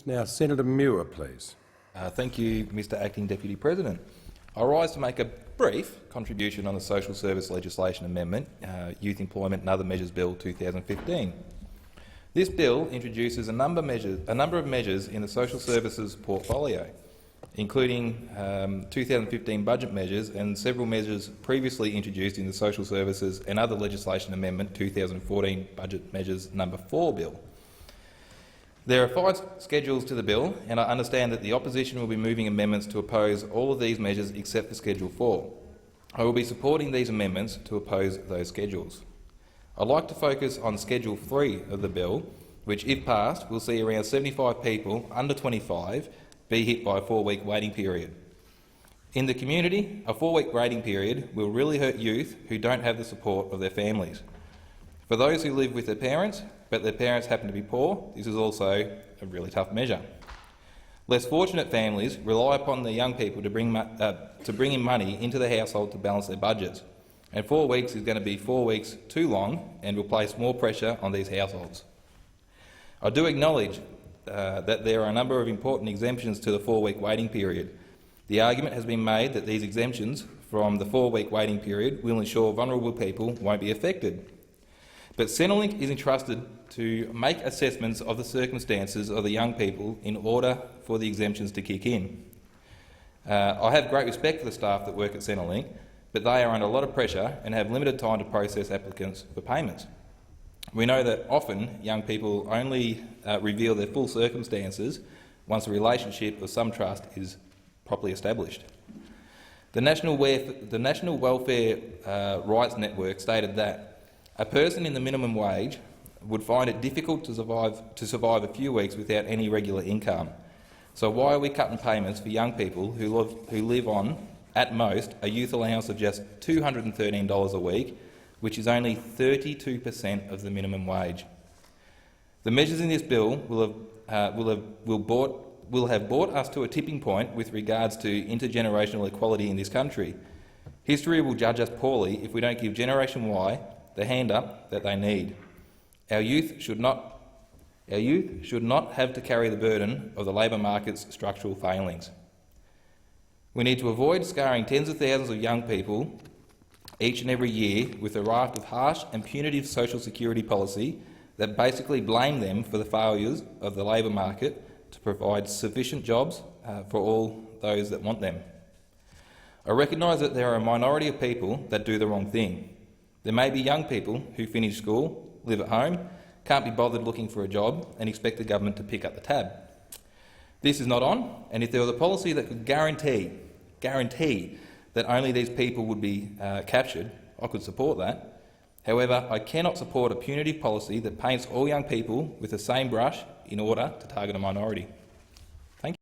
Now, Senator Muir, please. Thank you, Mr Acting Deputy President. I rise to make a brief contribution on the Social Service Legislation Amendment, Youth Employment and Other Measures Bill 2015. This bill introduces a number of measures in the social services portfolio, including 2015 budget measures and several measures previously introduced in the Social Services and Other Legislation Amendment 2014 Budget Measures No. 4 bill. There are 5 schedules to the bill, and I understand that the opposition will be moving amendments to oppose all of these measures except for Schedule 4. I will be supporting these amendments to oppose those schedules. I'd like to focus on Schedule 3 of the bill, which, if passed, will see around 75 people under 25 be hit by a 4-week waiting period. In the community, a 4-week waiting period will really hurt youth who don't have the support of their families. For those who live with their parents, but their parents happen to be poor, this is also a really tough measure. Less fortunate families rely upon their young people to bring in money into the household to balance their budgets, and 4 weeks is going to be 4 weeks too long and will place more pressure on these households. I do acknowledge that there are a number of important exemptions to the 4-week waiting period. The argument has been made that these exemptions from the 4-week waiting period will ensure vulnerable people won't be affected. But Centrelink is entrusted to make assessments of the circumstances of the young people in order for the exemptions to kick in. I have great respect for the staff that work at Centrelink, but they are under a lot of pressure and have limited time to process applicants for payments. We know that often young people only reveal their full circumstances once a relationship of some trust is properly established. The National Welfare Rights Network stated that a person in the minimum wage would find it difficult to survive a few weeks without any regular income. So why are we cutting payments for young people who live on, at most, a youth allowance of just $213 a week, which is only 32% of the minimum wage? The measures in this bill will have brought us to a tipping point with regards to intergenerational equality in this country. History will judge us poorly if we don't give Generation Y the hand up that they need. Our youth should not have to carry the burden of the labour market's structural failings. We need to avoid scarring tens of thousands of young people each and every year with a raft of harsh and punitive social security policy that basically blame them for the failures of the labour market to provide sufficient jobs for all those that want them. I recognise that there are a minority of people that do the wrong thing. There may be young people who finish school, live at home, can't be bothered looking for a job and expect the government to pick up the tab. This is not on, and if there was a policy that could guarantee that only these people would be captured, I could support that. However, I cannot support a punitive policy that paints all young people with the same brush in order to target a minority.